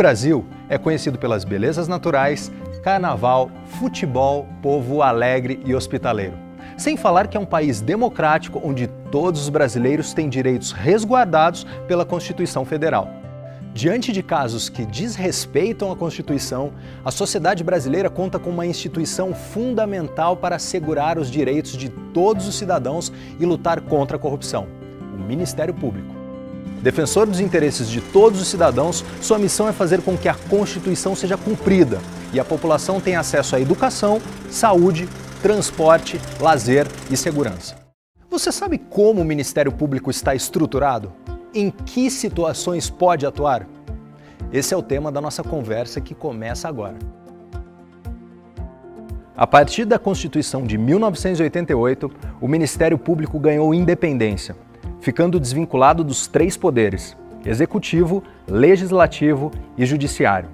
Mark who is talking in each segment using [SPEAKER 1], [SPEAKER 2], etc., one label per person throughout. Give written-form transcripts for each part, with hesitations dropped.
[SPEAKER 1] Brasil é conhecido pelas belezas naturais, carnaval, futebol, povo alegre e hospitaleiro. Sem falar que é um país democrático onde todos os brasileiros têm direitos resguardados pela Constituição Federal. Diante de casos que desrespeitam a Constituição, a sociedade brasileira conta com uma instituição fundamental para assegurar os direitos de todos os cidadãos e lutar contra a corrupção: o Ministério Público. Defensor dos interesses de todos os cidadãos, sua missão é fazer com que a Constituição seja cumprida e a população tenha acesso à educação, saúde, transporte, lazer e segurança. Você sabe como o Ministério Público está estruturado? Em que situações pode atuar? Esse é o tema da nossa conversa que começa agora. A partir da Constituição de 1988, o Ministério Público ganhou independência, ficando desvinculado dos três poderes: Executivo, Legislativo e Judiciário.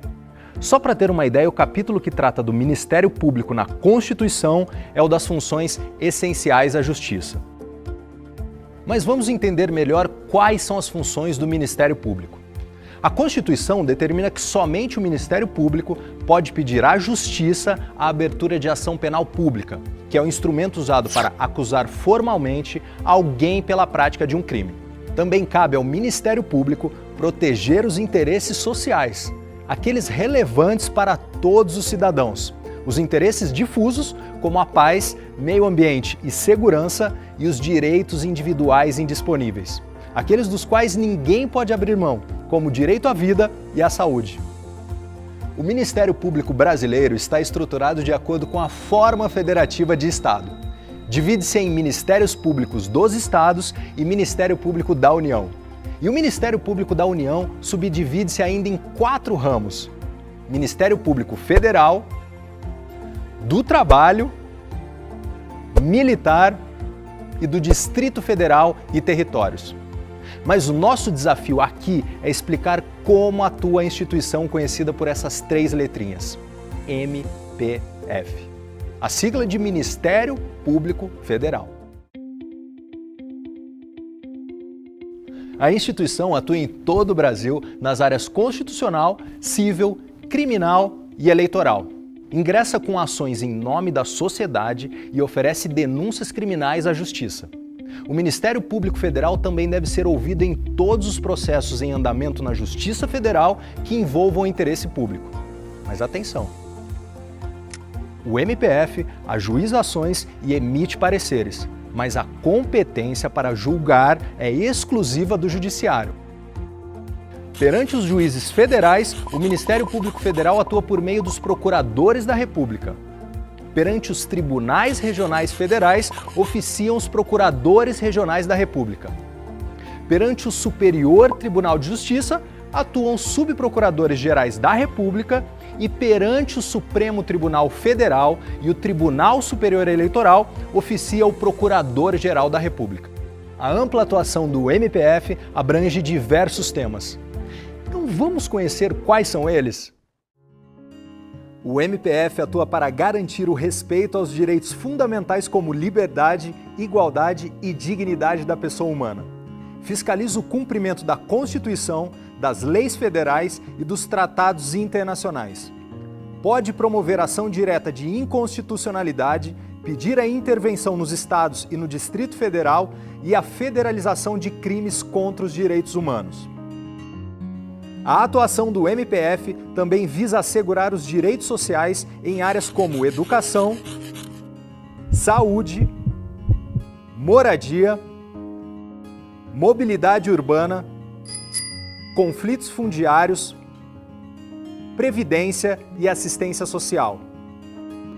[SPEAKER 1] Só para ter uma ideia, o capítulo que trata do Ministério Público na Constituição é o das funções essenciais à Justiça. Mas vamos entender melhor quais são as funções do Ministério Público. A Constituição determina que somente o Ministério Público pode pedir à Justiça a abertura de ação penal pública, que é o instrumento usado para acusar formalmente alguém pela prática de um crime. Também cabe ao Ministério Público proteger os interesses sociais, aqueles relevantes para todos os cidadãos, os interesses difusos, como a paz, meio ambiente e segurança, e os direitos individuais indisponíveis, aqueles dos quais ninguém pode abrir mão, como o direito à vida e à saúde. O Ministério Público brasileiro está estruturado de acordo com a forma federativa de Estado. Divide-se em Ministérios Públicos dos Estados e Ministério Público da União. E o Ministério Público da União subdivide-se ainda em 4 ramos: Ministério Público Federal, do Trabalho, Militar e do Distrito Federal e Territórios. Mas o nosso desafio aqui é explicar como atua a instituição conhecida por essas 3 letrinhas: MPF, a sigla de Ministério Público Federal. A instituição atua em todo o Brasil nas áreas constitucional, civil, criminal e eleitoral. Ingressa com ações em nome da sociedade e oferece denúncias criminais à Justiça. O Ministério Público Federal também deve ser ouvido em todos os processos em andamento na Justiça Federal que envolvam o interesse público. Mas atenção! O MPF ajuiza ações e emite pareceres, mas a competência para julgar é exclusiva do Judiciário. Perante os juízes federais, o Ministério Público Federal atua por meio dos procuradores da República. Perante os tribunais regionais federais, oficiam os procuradores regionais da República. Perante o Superior Tribunal de Justiça, atuam subprocuradores gerais da República, e perante o Supremo Tribunal Federal e o Tribunal Superior Eleitoral, oficia o Procurador-Geral da República. A ampla atuação do MPF abrange diversos temas. Então vamos conhecer quais são eles? O MPF atua para garantir o respeito aos direitos fundamentais como liberdade, igualdade e dignidade da pessoa humana. Fiscaliza o cumprimento da Constituição, das leis federais e dos tratados internacionais. Pode promover ação direta de inconstitucionalidade, pedir a intervenção nos estados e no Distrito Federal e a federalização de crimes contra os direitos humanos. A atuação do MPF também visa assegurar os direitos sociais em áreas como educação, saúde, moradia, mobilidade urbana, conflitos fundiários, previdência e assistência social.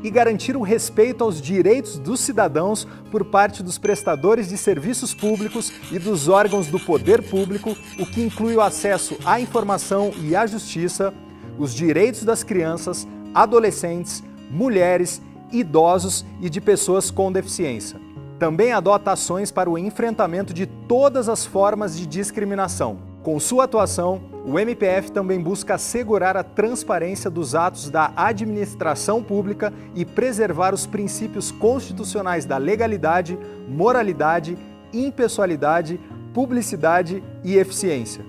[SPEAKER 1] E garantir o respeito aos direitos dos cidadãos por parte dos prestadores de serviços públicos e dos órgãos do poder público, o que inclui o acesso à informação e à justiça, os direitos das crianças, adolescentes, mulheres, idosos e de pessoas com deficiência. Também adota ações para o enfrentamento de todas as formas de discriminação. Com sua atuação, o MPF também busca assegurar a transparência dos atos da administração pública e preservar os princípios constitucionais da legalidade, moralidade, impessoalidade, publicidade e eficiência.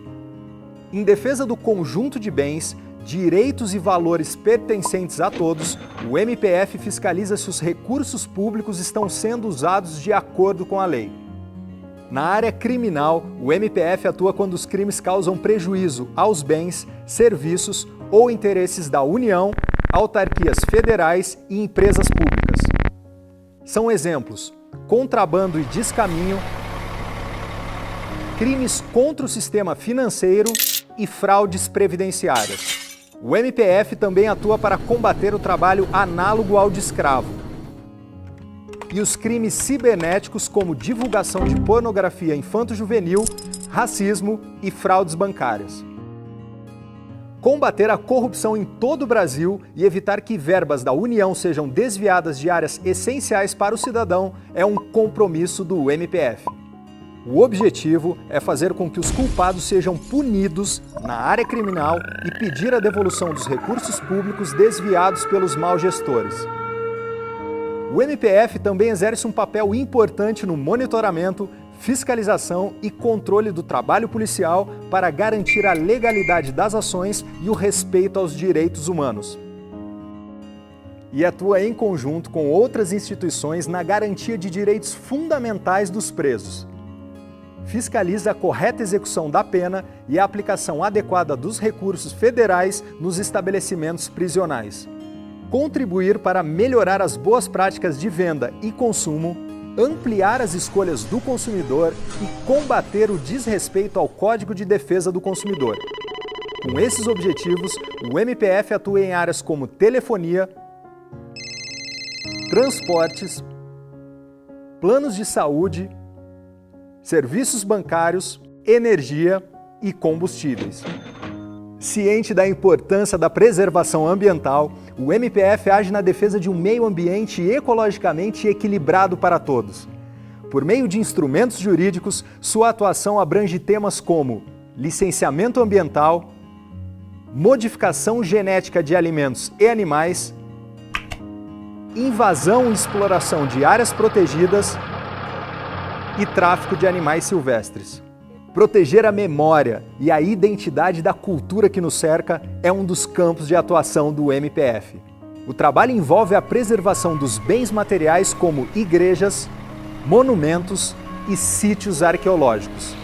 [SPEAKER 1] Em defesa do conjunto de bens, direitos e valores pertencentes a todos, o MPF fiscaliza se os recursos públicos estão sendo usados de acordo com a lei. Na área criminal, o MPF atua quando os crimes causam prejuízo aos bens, serviços ou interesses da União, autarquias federais e empresas públicas. São exemplos: contrabando e descaminho, crimes contra o sistema financeiro e fraudes previdenciárias. O MPF também atua para combater o trabalho análogo ao de escravo e os crimes cibernéticos como divulgação de pornografia infanto-juvenil, racismo e fraudes bancárias. Combater a corrupção em todo o Brasil e evitar que verbas da União sejam desviadas de áreas essenciais para o cidadão é um compromisso do MPF. O objetivo é fazer com que os culpados sejam punidos na área criminal e pedir a devolução dos recursos públicos desviados pelos maus gestores. O MPF também exerce um papel importante no monitoramento, fiscalização e controle do trabalho policial para garantir a legalidade das ações e o respeito aos direitos humanos. E atua em conjunto com outras instituições na garantia de direitos fundamentais dos presos. Fiscaliza a correta execução da pena e a aplicação adequada dos recursos federais nos estabelecimentos prisionais. Contribuir para melhorar as boas práticas de venda e consumo, ampliar as escolhas do consumidor e combater o desrespeito ao Código de Defesa do Consumidor. Com esses objetivos, o MPF atua em áreas como telefonia, transportes, planos de saúde, serviços bancários, energia e combustíveis. Ciente da importância da preservação ambiental, o MPF age na defesa de um meio ambiente ecologicamente equilibrado para todos. Por meio de instrumentos jurídicos, sua atuação abrange temas como licenciamento ambiental, modificação genética de alimentos e animais, invasão e exploração de áreas protegidas e tráfico de animais silvestres. Proteger a memória e a identidade da cultura que nos cerca é um dos campos de atuação do MPF. O trabalho envolve a preservação dos bens materiais como igrejas, monumentos e sítios arqueológicos,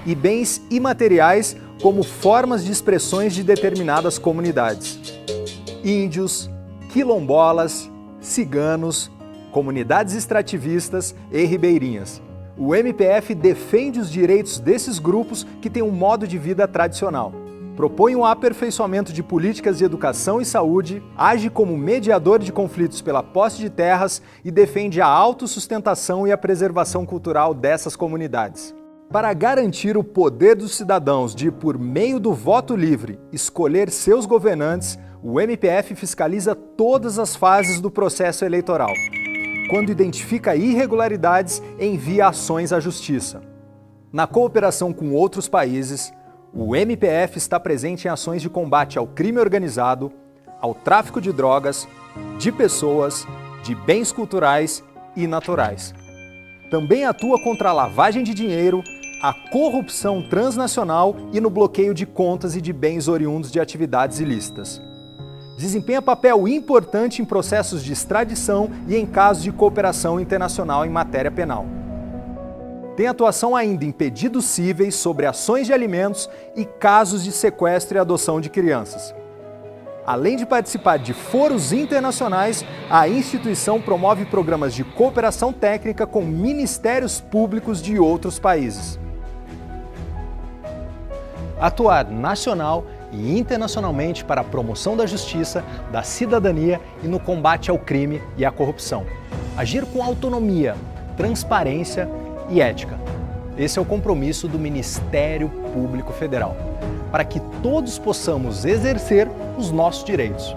[SPEAKER 1] e bens imateriais como formas de expressões de determinadas comunidades. Índios, quilombolas, ciganos, comunidades extrativistas e ribeirinhas. O MPF defende os direitos desses grupos que têm um modo de vida tradicional. Propõe um aperfeiçoamento de políticas de educação e saúde, age como mediador de conflitos pela posse de terras e defende a autossustentação e a preservação cultural dessas comunidades. Para garantir o poder dos cidadãos de, por meio do voto livre, escolher seus governantes, o MPF fiscaliza todas as fases do processo eleitoral. Quando identifica irregularidades, envia ações à Justiça. Na cooperação com outros países, o MPF está presente em ações de combate ao crime organizado, ao tráfico de drogas, de pessoas, de bens culturais e naturais. Também atua contra a lavagem de dinheiro, a corrupção transnacional e no bloqueio de contas e de bens oriundos de atividades ilícitas. Desempenha papel importante em processos de extradição e em casos de cooperação internacional em matéria penal. Tem atuação ainda em pedidos cíveis sobre ações de alimentos e casos de sequestro e adoção de crianças. Além de participar de foros internacionais, a instituição promove programas de cooperação técnica com ministérios públicos de outros países. Atuar nacional e internacionalmente para a promoção da justiça, da cidadania e no combate ao crime e à corrupção. Agir com autonomia, transparência e ética. Esse é o compromisso do Ministério Público Federal, para que todos possamos exercer os nossos direitos.